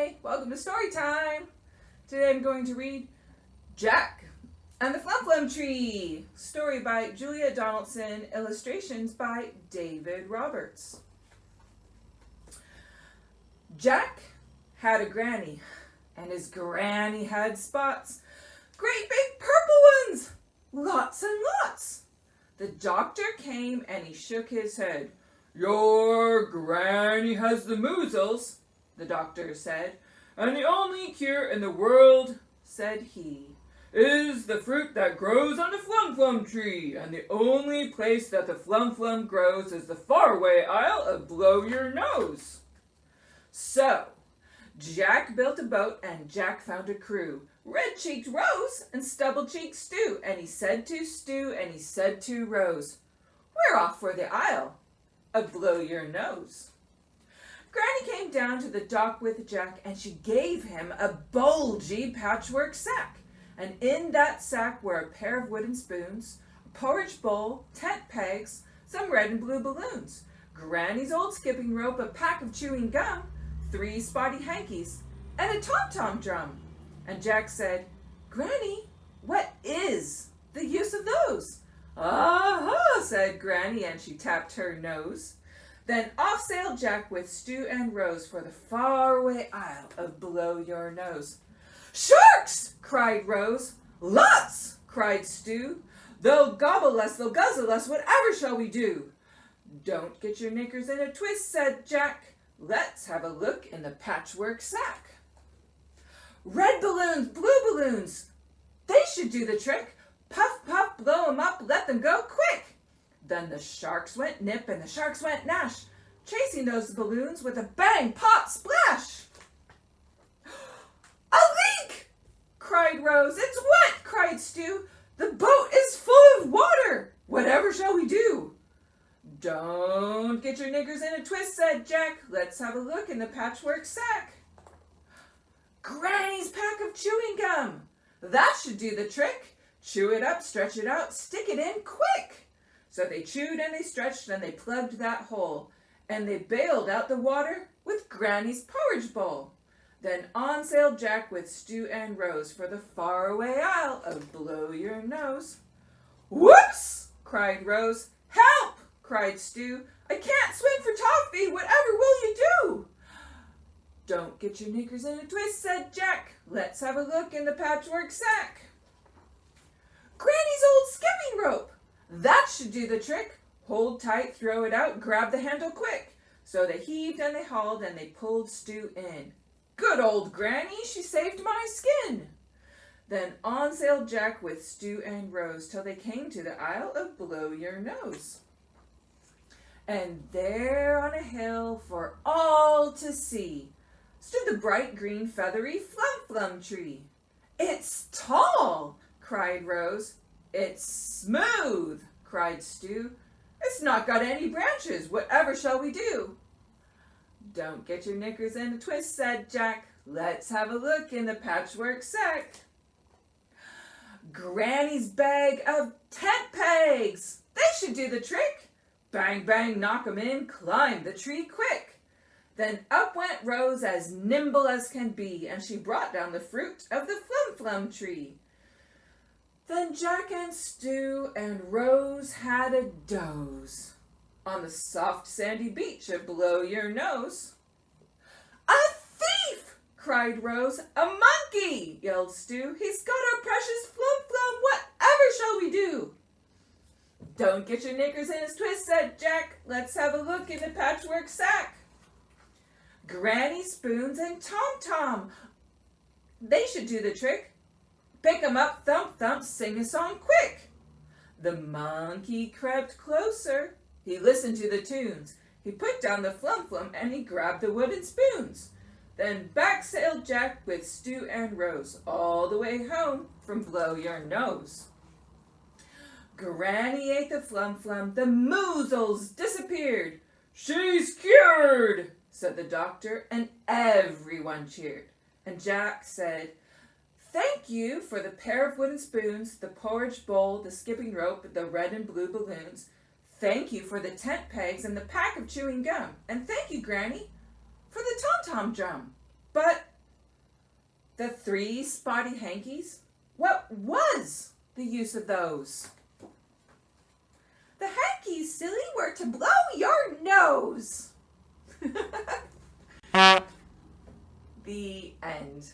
Hi, welcome to Storytime. Today I'm going to read Jack and the Flumflum Tree. Story by Julia Donaldson, illustrations by David Roberts. Jack had a granny, and his granny had spots. Great big purple ones! Lots and lots! The doctor came and he shook his head. "Your granny has the measles," the doctor said, "and the only cure in the world," said he, "is the fruit that grows on the Flumflum tree, and the only place that the Flumflum grows is the faraway isle of Blow Your Nose." So, Jack built a boat and Jack found a crew, red-cheeked Rose and stubble-cheeked Stu, and he said to Stu and he said to Rose, "We're off for the isle of Blow Your Nose." Granny came down to the dock with Jack and she gave him a bulgy patchwork sack. And in that sack were a pair of wooden spoons, a porridge bowl, tent pegs, some red and blue balloons, Granny's old skipping rope, a pack of chewing gum, 3 spotty hankies, and a tom-tom drum. And Jack said, "Granny, what is the use of those?" "Aha," said Granny, and she tapped her nose. Then off sailed Jack with Stu and Rose for the faraway isle of Blow Your Nose. "Sharks!" cried Rose. "Lots!" cried Stu. "They'll gobble us, they'll guzzle us, whatever shall we do?" "Don't get your knickers in a twist," said Jack. "Let's have a look in the patchwork sack." "Red balloons, blue balloons, they should do the trick. Puff, puff, blow 'em up, let them go quick." Then the sharks went nip and the sharks went nash, chasing those balloons with a bang, pop, splash. "A leak!" cried Rose. "It's wet!" cried Stu. "The boat is full of water. Whatever shall we do?" "Don't get your knickers in a twist," said Jack. "Let's have a look in the patchwork sack." "Granny's pack of chewing gum. That should do the trick. Chew it up, stretch it out, stick it in quick." So they chewed and they stretched and they plugged that hole, and they bailed out the water with Granny's porridge bowl. Then on sailed Jack with Stu and Rose for the faraway isle of Blow Your Nose. "Whoops!" cried Rose. "Help!" cried Stu. "I can't swim for toffee. Whatever will you do?" "Don't get your knickers in a twist," said Jack. "Let's have a look in the patchwork sack." "Granny's old skipping rope. That should do the trick. Hold tight, throw it out, grab the handle quick." So they heaved and they hauled and they pulled Stu in. "Good old Granny, she saved my skin." Then on sailed Jack with Stu and Rose till they came to the isle of Blow Your Nose. And there on a hill for all to see stood the bright green feathery Flumflum tree. "It's tall!" cried Rose. "It's smooth!" cried Stu. "It's not got any branches. Whatever shall we do?" "Don't get your knickers in a twist," said Jack. "Let's have a look in the patchwork sack." Granny's bag of tent pegs. They should do the trick. Bang, bang, knock 'em in, climb the tree quick. Then up went Rose as nimble as can be, and she brought down the fruit of the Flumflum tree. Then Jack and Stu and Rose had a doze on the soft sandy beach of Blow Your Nose. "A thief!" cried Rose. "A monkey!" yelled Stu. "He's got our precious Flumflum. Whatever shall we do?" "Don't get your knickers in a twist," said Jack. "Let's have a look in the patchwork sack." Granny spoons and tom-tom. They should do the trick. Pick 'em up, thump, thump, sing a song quick. The monkey crept closer. He listened to the tunes. He put down the Flumflum and he grabbed the wooden spoons. Then back sailed Jack with Stu and Rose all the way home from Blow Your Nose. Granny ate the Flumflum. The measles disappeared. "She's cured," said the doctor, and everyone cheered. And Jack said, "Thank you for the pair of wooden spoons, the porridge bowl, the skipping rope, the red and blue balloons. Thank you for the tent pegs and the pack of chewing gum. And thank you, Granny, for the tom-tom drum. But The 3 spotty hankies? What was the use of those? The hankies, silly, were to blow your nose. The end.